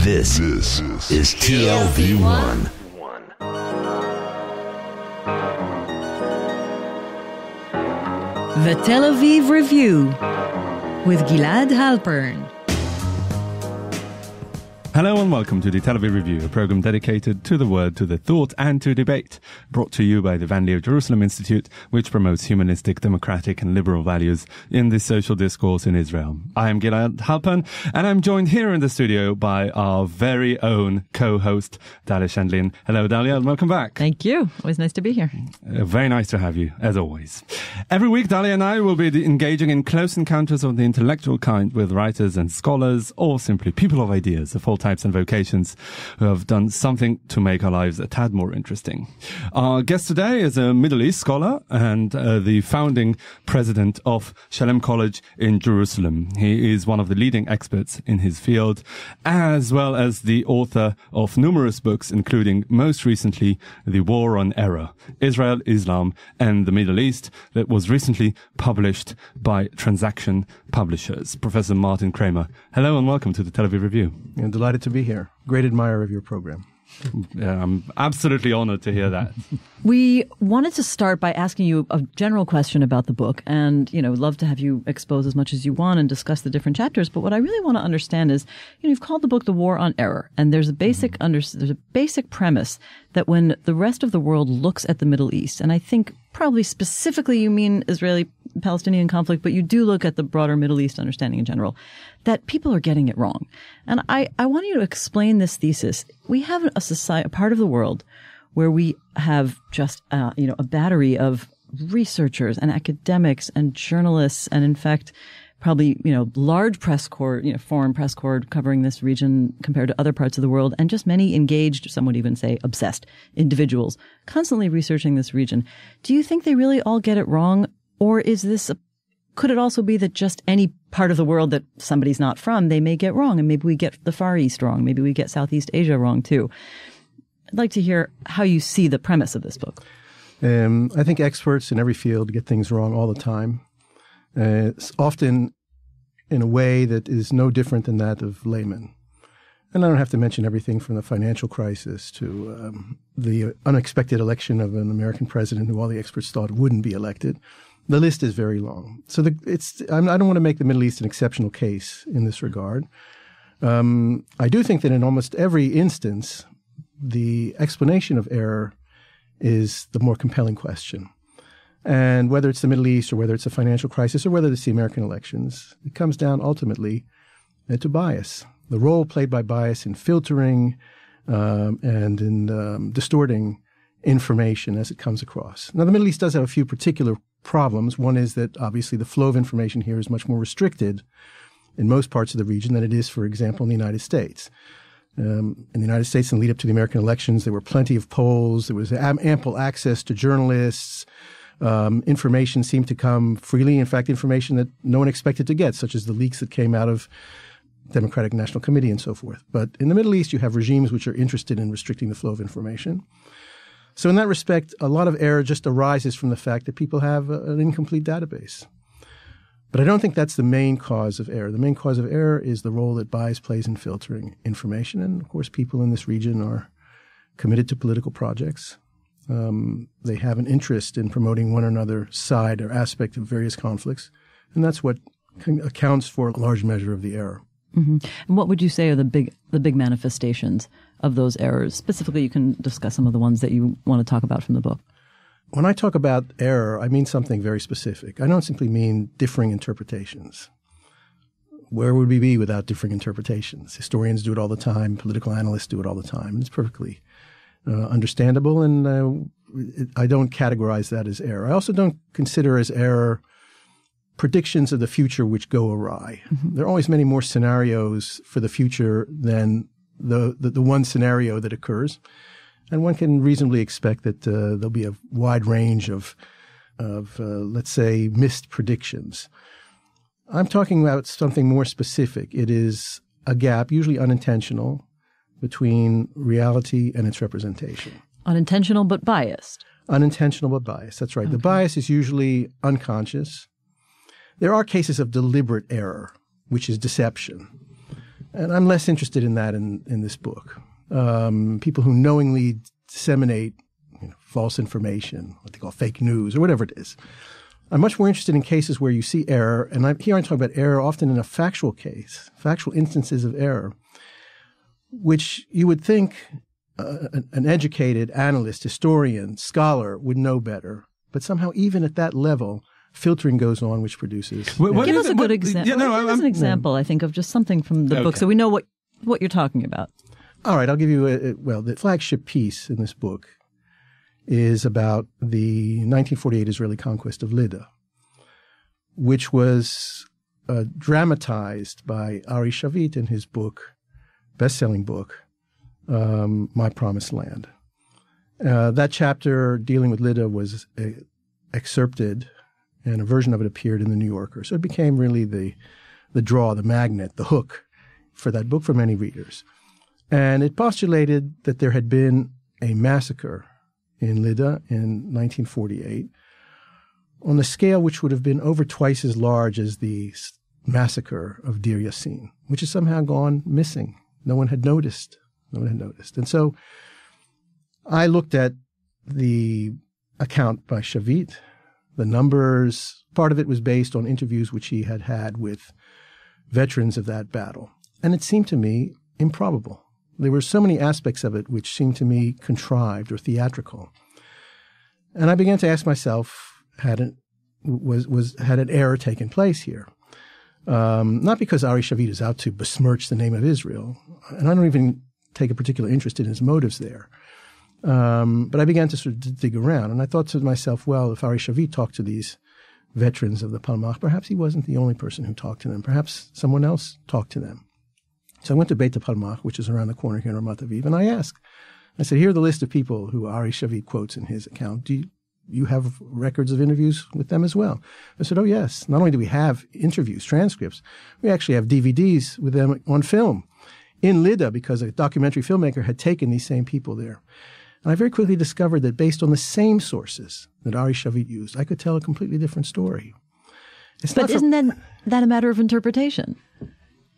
This is TLV1. The Tel Aviv Review with Gilad Halpern. Hello and welcome to the Tel Aviv Review, a program dedicated to the word, to the thought and to debate, brought to you by the Van Leeuw Jerusalem Institute, which promotes humanistic, democratic and liberal values in the social discourse in Israel. I am Gilad Halpern, and I'm joined here in the studio by our very own co-host, Dahlia Scheindlin. Hello, Dahlia, and welcome back. Thank you. Always nice to be here. Very nice to have you, as always. Every week, Dahlia and I will be engaging in close encounters of the intellectual kind with writers and scholars, or simply people of ideas of all types and vocations who have done something to make our lives a tad more interesting. Our guest today is a Middle East scholar and the founding president of Shalem College in Jerusalem. He is one of the leading experts in his field, as well as the author of numerous books, including most recently The War on Error, Israel, Islam and the Middle East, that was recently published by Transaction Publishers. Professor Martin Kramer, hello and welcome to the Tel Aviv Review. I'm delighted to be here. Great admirer of your program. I'm absolutely honored to hear that. We wanted to start by asking you a general question about the book, and, we'd love to have you expose as much as you want and discuss the different chapters. But what I really want to understand is, you've called the book The War on Error, and there's a basic premise that when the rest of the world looks at the Middle East, and I think probably specifically you mean Israeli-Palestinian conflict, but you do look at the broader Middle East understanding in general, that people are getting it wrong. And I want you to explain this thesis. We have a society, a part of the world where we have just, a battery of researchers and academics and journalists and, in fact, probably, large press corps, foreign press corps covering this region compared to other parts of the world, and just many engaged, some would even say obsessed individuals constantly researching this region. Do you think they really all get it wrong? Or could it also be that just any part of the world that somebody's not from, they may get wrong, and maybe we get the Far East wrong, maybe we get Southeast Asia wrong too? I'd like to hear how you see the premise of this book. I think experts in every field get things wrong all the time. It's often in a way that is no different than that of laymen. And I don't have to mention everything from the financial crisis to the unexpected election of an American president who all the experts thought wouldn't be elected. The list is very long. So I don't want to make the Middle East an exceptional case in this regard. I do think that in almost every instance, the explanation of error is the more compelling question. And whether it's the Middle East or whether it's a financial crisis or whether it's the American elections, it comes down ultimately to bias. The role played by bias in filtering and in distorting information as it comes across. Now, the Middle East does have a few particular problems. One is that obviously the flow of information here is much more restricted in most parts of the region than it is, for example, in the United States. In the United States, in the lead up to the American elections, there were plenty of polls. There was ample access to journalists. Information seemed to come freely. In fact, information that no one expected to get, such as the leaks that came out of Democratic National Committee and so forth. But in the Middle East, you have regimes which are interested in restricting the flow of information. So in that respect, a lot of error just arises from the fact that people have an incomplete database. But I don't think that's the main cause of error. The main cause of error is the role that bias plays in filtering information. And, of course, people in this region are committed to political projects. They have an interest in promoting one or another side or aspect of various conflicts. And that's what accounts for a large measure of the error. Mm-hmm. And what would you say are the big manifestations of those errors? Specifically, you can discuss some of the ones that you want to talk about from the book. When I talk about error, I mean something very specific. I don't simply mean differing interpretations. Where would we be without differing interpretations? Historians do it all the time. Political analysts do it all the time. And it's perfectly understandable, and I don't categorize that as error. I also don't consider as error predictions of the future which go awry. Mm-hmm. There are always many more scenarios for the future than the one scenario that occurs. And one can reasonably expect that there'll be a wide range of let's say, missed predictions. I'm talking about something more specific. It is a gap, usually unintentional, between reality and its representation. Unintentional but biased. Unintentional but biased. That's right. Okay. The bias is usually unconscious. There are cases of deliberate error, which is deception. And I'm less interested in that in this book. People who knowingly disseminate false information, what they call fake news or whatever it is. I'm much more interested in cases where you see error, and I'm talking about error often in a factual case, factual instances of error, which you would think an educated analyst, historian, scholar would know better. But somehow even at that level, filtering goes on, which produces... Give us a good example. Give us an example, I think, of just something from the book so we know what you're talking about. All right, I'll give you the flagship piece in this book is about the 1948 Israeli conquest of Leda, which was dramatized by Ari Shavit in his book, best-selling book, My Promised Land. That chapter dealing with Leda was excerpted, and a version of it appeared in the New Yorker. So it became really the draw, the magnet, the hook for that book for many readers. And it postulated that there had been a massacre in Leda in 1948 on a scale which would have been over twice as large as the massacre of Deir Yassin, which has somehow gone missing. No one had noticed. And so I looked at the account by Shavit, the numbers. Part of it was based on interviews which he had had with veterans of that battle. And it seemed to me improbable. There were so many aspects of it which seemed to me contrived or theatrical. And I began to ask myself, had an error taken place here? Not because Ari Shavit is out to besmirch the name of Israel, and I don't even take a particular interest in his motives there. But I began to sort of dig around, and I thought to myself, well, if Ari Shavit talked to these veterans of the Palmach, perhaps he wasn't the only person who talked to them. Perhaps someone else talked to them. So I went to Beit Palmach, which is around the corner here in Ramat Aviv, and I asked. I said, here are the list of people who Ari Shavit quotes in his account. Do you have records of interviews with them as well? I said, oh, yes. Not only do we have interviews, transcripts, we actually have DVDs with them on film in Leda because a documentary filmmaker had taken these same people there. And I very quickly discovered that based on the same sources that Ari Shavit used, I could tell a completely different story. But isn't that a matter of interpretation?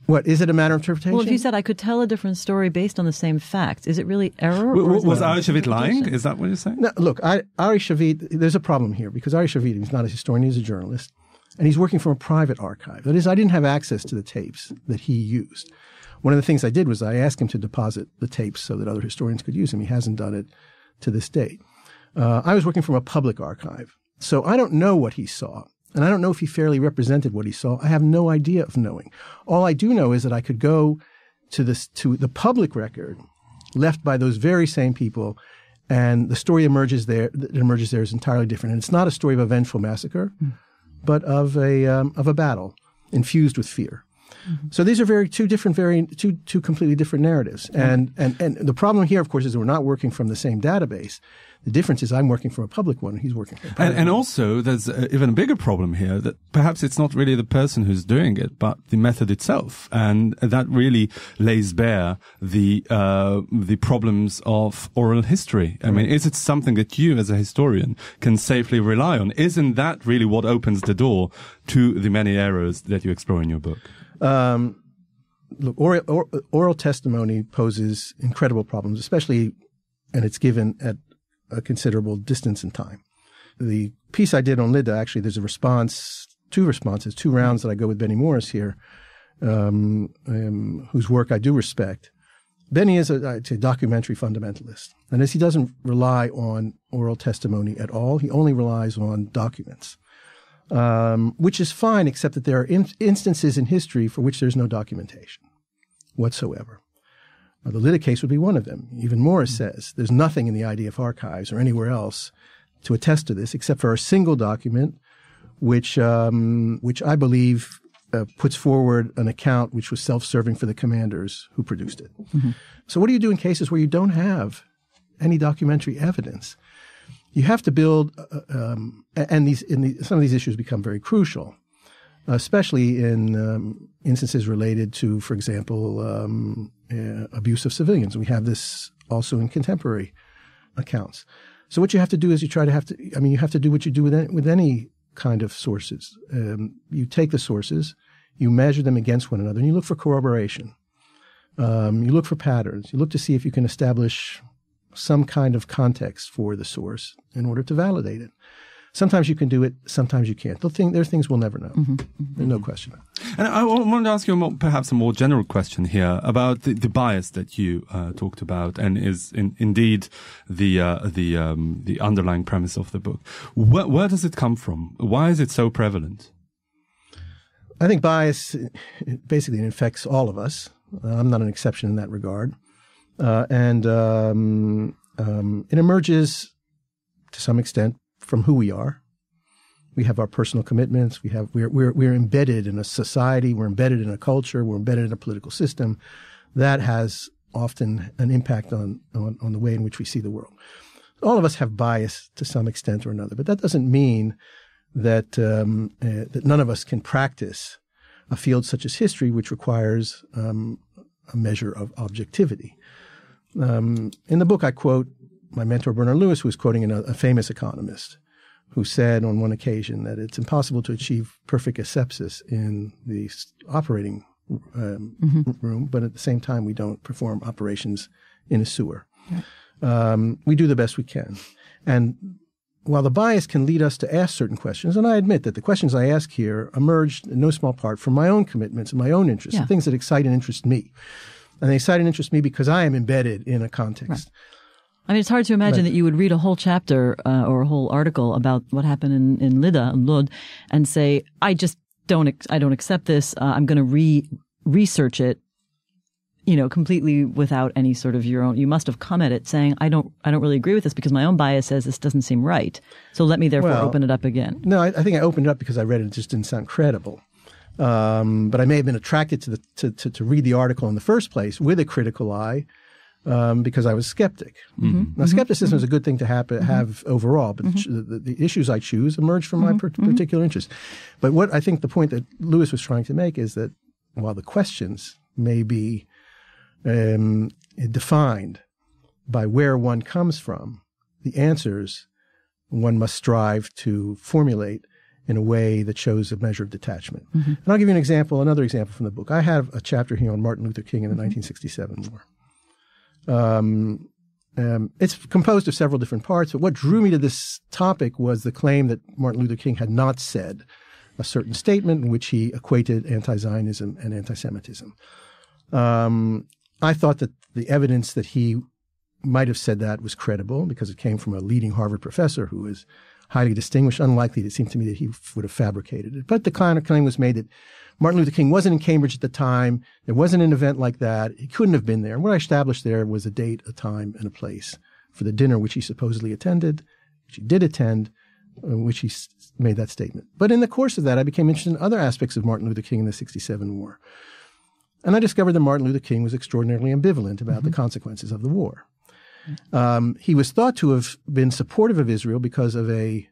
What, is it a matter of interpretation? Well, if you said I could tell a different story based on the same facts, is it really error? Was Ari Shavit lying? Is that what you're saying? No, look, Ari Shavit, there's a problem here because Ari Shavit, he's not a historian, he's a journalist, and he's working from a private archive. That is, I didn't have access to the tapes that he used. One of the things I did was I asked him to deposit the tapes so that other historians could use them. He hasn't done it to this date. I was working from a public archive, so I don't know what he saw. And I don't know if he fairly represented what he saw. I have no idea of knowing. All I do know is that I could go to the public record left by those very same people, and the story emerges there is entirely different. And it's not a story of a vengeful massacre, but of a battle infused with fear. Mm-hmm. So these are two completely different narratives. And the problem here, of course, is that we're not working from the same database. The difference is I'm working from a public one and he's working from a private one. And also there's even a bigger problem here that perhaps it's not really the person who's doing it, but the method itself. And that really lays bare the problems of oral history. I mean, is it something that you as a historian can safely rely on? Isn't that really what opens the door to the many errors that you explore in your book? Look, oral testimony poses incredible problems, especially, and it's given at a considerable distance in time. The piece I did on Leda, actually, there's two rounds that I go with Benny Morris here, whose work I do respect. Benny is a documentary fundamentalist. And as he doesn't rely on oral testimony at all, he only relies on documents, which is fine, except that there are instances in history for which there's no documentation whatsoever. The Leda case would be one of them. Even Morris says there's nothing in the IDF archives or anywhere else to attest to this except for a single document, which I believe puts forward an account which was self-serving for the commanders who produced it. Mm-hmm. So what do you do in cases where you don't have any documentary evidence? You have to build, some of these issues become very crucial, especially in instances related to, for example, abuse of civilians. We have this also in contemporary accounts. So what you have to do is you have to do what you do with any kind of sources. You take the sources, you measure them against one another, and you look for corroboration. You look for patterns. You look to see if you can establish some kind of context for the source in order to validate it. Sometimes you can do it, sometimes you can't. There are things we'll never know. There's no question. And I wanted to ask you perhaps a more general question here about the bias that you talked about, and is indeed the underlying premise of the book. Where does it come from? Why is it so prevalent? I think bias basically infects all of us. I'm not an exception in that regard, and it emerges to some extent from who we are. We have our personal commitments. We're embedded in a society. We're embedded in a culture. We're embedded in a political system that has often an impact on the way in which we see the world. All of us have bias to some extent or another, but that doesn't mean that that none of us can practice a field such as history, which requires a measure of objectivity. In the book, I quote my mentor, Bernard Lewis, who was quoting a famous economist who said on one occasion that it's impossible to achieve perfect asepsis in the operating room, but at the same time, we don't perform operations in a sewer. Right. We do the best we can. And while the bias can lead us to ask certain questions, and I admit that the questions I ask here emerged in no small part from my own commitments and my own interests, the things that excite and interest me. And they excite and interest me because I am embedded in a context. Right. I mean, it's hard to imagine that you would read a whole chapter or a whole article about what happened in Leda, Lod, and say, I don't accept this. I'm going to research it, completely without any sort of your own. You must have come at it saying, I don't really agree with this because my own bias says this doesn't seem right. So let me therefore open it up again. No, I think I opened it up because I read it. It just didn't sound credible. But I may have been attracted to read the article in the first place with a critical eye. Because I was skeptic. Now, skepticism is a good thing to have overall, but the issues I choose emerge from my particular interest. But what I think the point that Lewis was trying to make is that while the questions may be defined by where one comes from, the answers one must strive to formulate in a way that shows a measure of detachment. And I'll give you another example from the book. I have a chapter here on Martin Luther King in the 1967 war. It's composed of several different parts, but what drew me to this topic was the claim that Martin Luther King had not said a certain statement in which he equated anti-Zionism and anti-Semitism. I thought that the evidence that he might have said that was credible because it came from a leading Harvard professor who was highly distinguished. Unlikely, it seemed to me, that he would have fabricated it. But the kind of claim was made that Martin Luther King wasn't in Cambridge at the time. There wasn't an event like that. He couldn't have been there. And what I established there was a date, a time, and a place for the dinner which he supposedly attended, which he did attend, in which he made that statement. But in the course of that, I became interested in other aspects of Martin Luther King in the 1967 war. And I discovered that Martin Luther King was extraordinarily ambivalent about the consequences of the war. He was thought to have been supportive of Israel because of a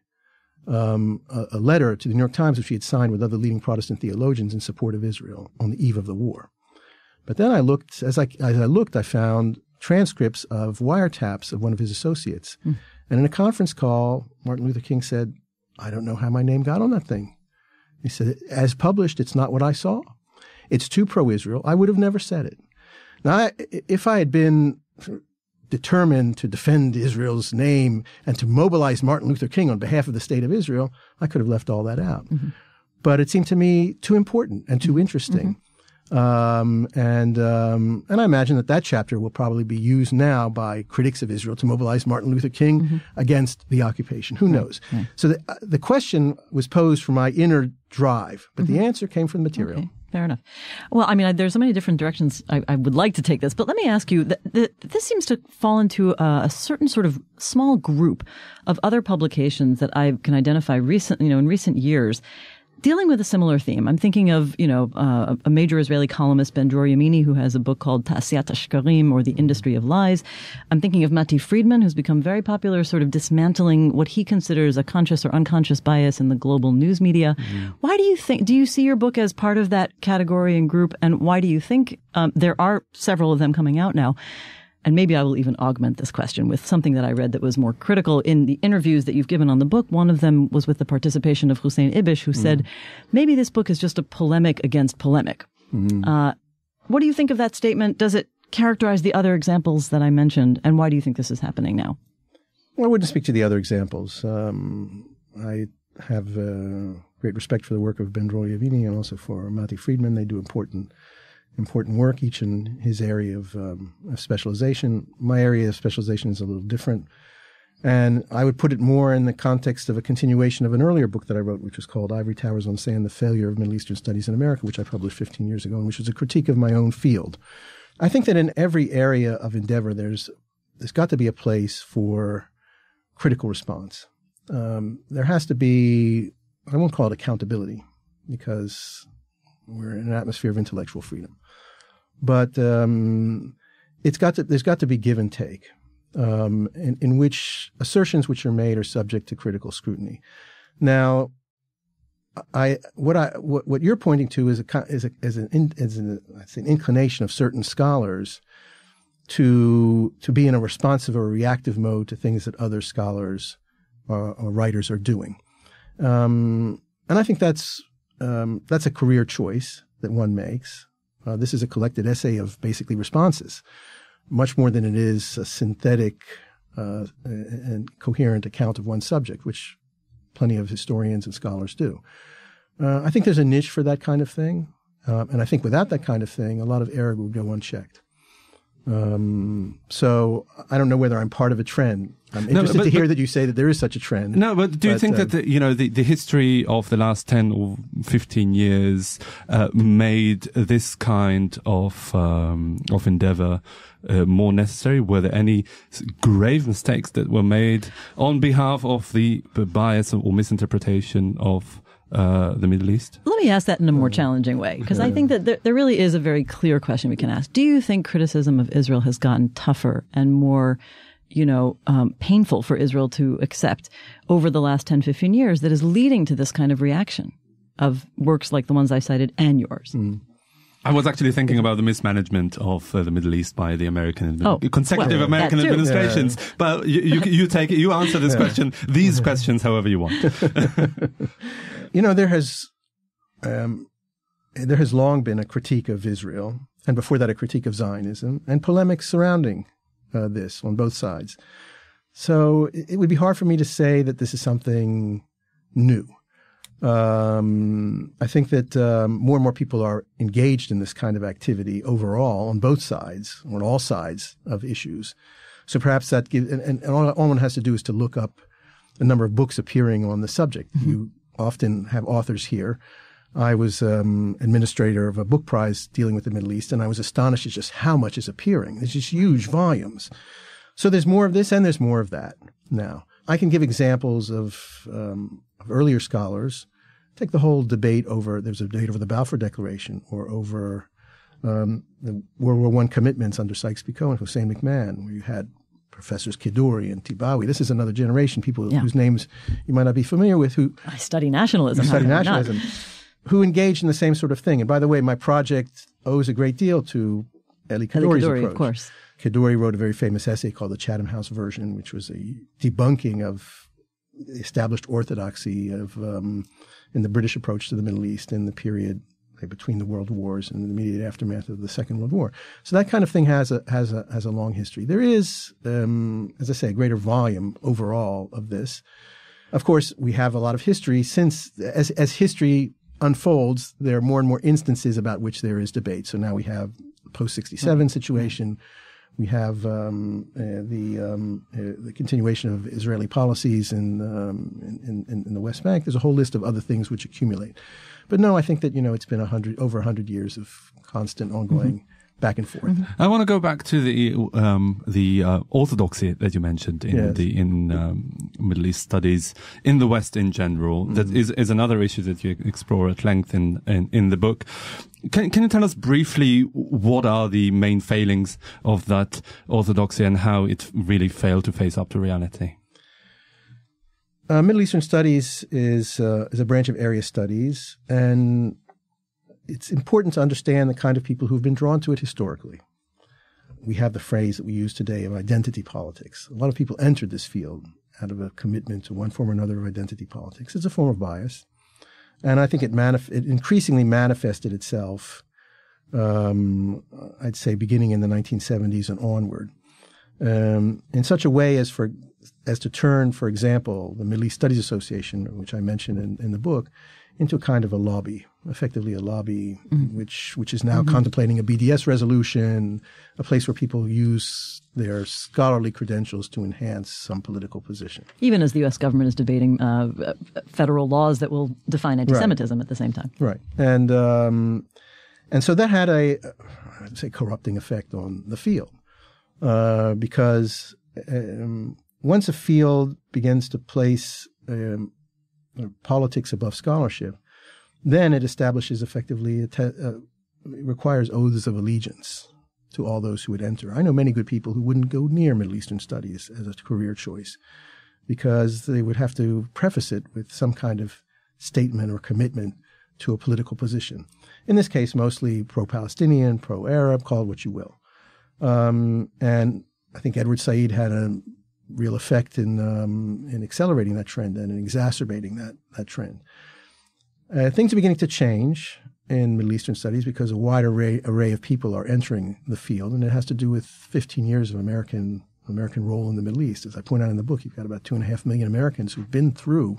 letter to the New York Times which he had signed with other leading Protestant theologians in support of Israel on the eve of the war. But then I looked, as I looked, I found transcripts of wiretaps of one of his associates. And in a conference call, Martin Luther King said, I don't know how my name got on that thing. He said, as published, it's not what I saw. It's too pro-Israel. I would have never said it. Now, if I had been determined to defend Israel's name and to mobilize Martin Luther King on behalf of the state of Israel, I could have left all that out. But it seemed to me too important and too interesting. And I imagine that chapter will probably be used now by critics of Israel to mobilize Martin Luther King against the occupation. Who knows? So the question was posed from my inner drive, but the answer came from the material. Okay. Fair enough. Well, I mean, there's so many different directions I would like to take this, but let me ask you, this seems to fall into a certain sort of small group of other publications that I can identify in recent years dealing with a similar theme. I'm thinking of, a major Israeli columnist, Ben-Dror Yamini, who has a book called Ta'asiyat HaShkarim, or The Industry of Lies. I'm thinking of Mati Friedman, who's become very popular, sort of dismantling what he considers a conscious or unconscious bias in the global news media. Why do you see your book as part of that category and group? And why do you think there are several of them coming out now? And maybe I will even augment this question with something that I read that was more critical in the interviews that you've given on the book. One of them was with the participation of Hussein Ibish, who said, maybe this book is just a polemic against polemic. What do you think of that statement? Does it characterize the other examples that I mentioned? And why do you think this is happening now? Well, I wouldn't speak to the other examples. I have great respect for the work of Ben Drol-Yavini and also for Mati Friedman. They do important work, each in his area of specialization. My area of specialization is a little different. And I would put it more in the context of a continuation of an earlier book that I wrote, which was called Ivory Towers on Sand, The Failure of Middle Eastern Studies in America, which I published 15 years ago, and which was a critique of my own field. I think that in every area of endeavor, there's got to be a place for critical response. There has to be, I won't call it accountability, because we're in an atmosphere of intellectual freedom. But there's got to be give and take. In which assertions which are made are subject to critical scrutiny. Now, what you're pointing to is an inclination of certain scholars to be in a responsive or reactive mode to things that other scholars or writers are doing, and I think that's a career choice that one makes. This is a collected essay of basically responses, much more than it is a synthetic and coherent account of one subject, which plenty of historians and scholars do. I think there's a niche for that kind of thing, and I think without that kind of thing, a lot of error would go unchecked. So I don't know whether I'm part of a trend. I'm interested to hear that you say that there is such a trend. No, but do you think that the history of the last 10 or 15 years made this kind of endeavor more necessary? Were there any grave mistakes that were made on behalf of the bias or misinterpretation of the Middle East? Let me ask that in a more challenging way, because I think that there really is a very clear question we can ask. Do you think criticism of Israel has gotten tougher and more, painful for Israel to accept over the last 10, 15 years that is leading to this kind of reaction of works like the ones I cited and yours? Mm. I was actually thinking about the mismanagement of the Middle East by the consecutive American administrations. Yeah. But you take it. You answer this question, these questions, however you want. There has long been a critique of Israel, and before that, a critique of Zionism, and polemics surrounding this on both sides. So it would be hard for me to say that this is something new. I think that more and more people are engaged in this kind of activity overall on both sides, on all sides of issues. So perhaps that gives, and all one has to do is to look up the number of books appearing on the subject. Mm-hmm. You often have authors here. I was administrator of a book prize dealing with the Middle East, and I was astonished at just how much is appearing. There's just huge volumes. So there's more of this and there's more of that now. I can give examples of earlier scholars. Take the whole debate there's a debate over the Balfour Declaration or over the World War I commitments under Sykes-Picot and Hussein McMahon, where you had Professors Kiduri and Tibawi. This is another generation, people whose names you might not be familiar with. I study nationalism. Who engaged in the same sort of thing. And by the way, my project owes a great deal to Eli Kiduri's approach. Of course. Kiduri wrote a very famous essay called The Chatham House Version, which was a debunking of the established orthodoxy of in the British approach to the Middle East in the period between the world wars and the immediate aftermath of the Second World War. So that kind of thing has a long history. There is, as I say, a greater volume overall of this. Of course, we have a lot of history as history unfolds, there are more and more instances about which there is debate. So now we have the post-67 situation. We have the continuation of Israeli policies in the West Bank. There's a whole list of other things which accumulate. But no, I think that it's been over 100 years of constant, ongoing back and forth. I want to go back to the orthodoxy that you mentioned in Middle East studies in the West in general. That is another issue that you explore at length in the book. Can you tell us briefly what are the main failings of that orthodoxy and how it really failed to face up to reality? Middle Eastern studies is a branch of area studies, and it's important to understand the kind of people who've been drawn to it historically. We have the phrase that we use today of identity politics. A lot of people entered this field out of a commitment to one form or another of identity politics. It's a form of bias. And I think it increasingly manifested itself I'd say beginning in the 1970s and onward, in such a way as to turn, for example, the Middle East Studies Association, which I mentioned in the book, into a kind of a lobby, effectively a lobby, which is now contemplating a BDS resolution, a place where people use their scholarly credentials to enhance some political position. Even as the U.S. government is debating federal laws that will define anti-Semitism at the same time. Right. And so that had I'd say, corrupting effect on the field, because once a field begins to place politics above scholarship, then it establishes effectively, it requires oaths of allegiance to all those who would enter. I know many good people who wouldn't go near Middle Eastern studies as a career choice because they would have to preface it with some kind of statement or commitment to a political position. In this case, mostly pro-Palestinian, pro-Arab, call it what you will. And I think Edward Said had a real effect in accelerating that trend and in exacerbating that trend. Things are beginning to change in Middle Eastern studies because a wide array of people are entering the field, and it has to do with 15 years of American role in the Middle East. As I point out in the book, you've got about 2.5 million Americans who've been through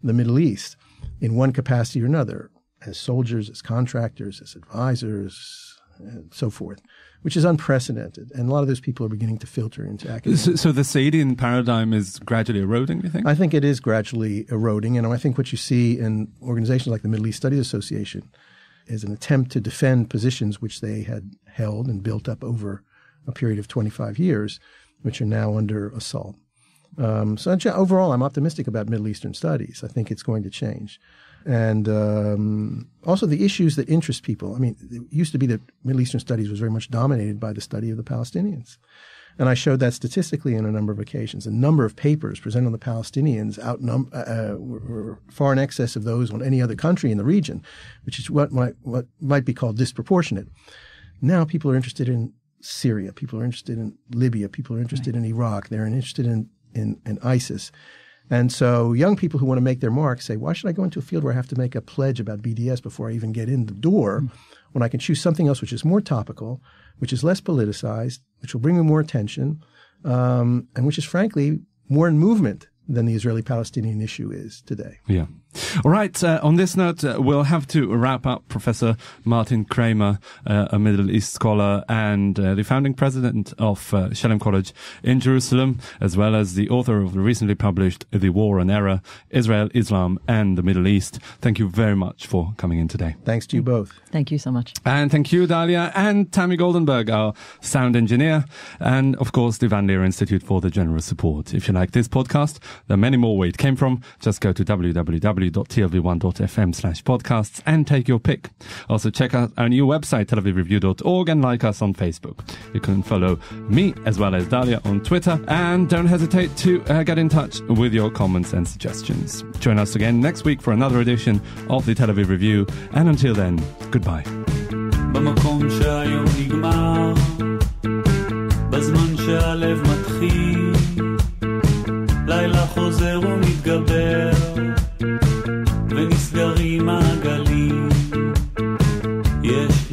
the Middle East in one capacity or another, as soldiers, as contractors, as advisors, and so forth, which is unprecedented. And a lot of those people are beginning to filter into academia. So the Saidian paradigm is gradually eroding, you think? I think it is gradually eroding. And I think what you see in organizations like the Middle East Studies Association is an attempt to defend positions which they had held and built up over a period of 25 years, which are now under assault. So overall, I'm optimistic about Middle Eastern studies. I think it's going to change. And also the issues that interest people. I mean, it used to be that Middle Eastern studies was very much dominated by the study of the Palestinians. And I showed that statistically on a number of occasions. A number of papers presented on the Palestinians were far in excess of those on any other country in the region, which is what might be called disproportionate. Now people are interested in Syria. People are interested in Libya. People are interested in Iraq. They're interested in ISIS. And so young people who want to make their mark say, why should I go into a field where I have to make a pledge about BDS before I even get in the door when I can choose something else which is more topical, which is less politicized, which will bring me more attention, and which is frankly more in movement than the Israeli-Palestinian issue is today. Yeah. All right. On this note, we'll have to wrap up. Professor Martin Kramer, a Middle East scholar and the founding president of Shalem College in Jerusalem, as well as the author of the recently published The War on Error, Israel, Islam, and the Middle East. Thank you very much for coming in today. Thanks to you both. Thank you so much. And thank you, Dahlia, and Tammy Goldenberg, our sound engineer, and of course, the Van Leer Institute for the generous support. If you like this podcast, there are many more where it came from. Just go to www.tlv1.fm/podcasts and take your pick. Also check out our new website, telavivreview.org, and like us on Facebook. You can follow me as well as Dahlia on Twitter, and don't hesitate to get in touch with your comments and suggestions. Join us again next week for another edition of the Tel Aviv Review, and until then, goodbye. במקום שהיום נגמר, בזמן שהלב מתחיל, לילה חוזר ומתגבר, ונסגרים מעגלים, יש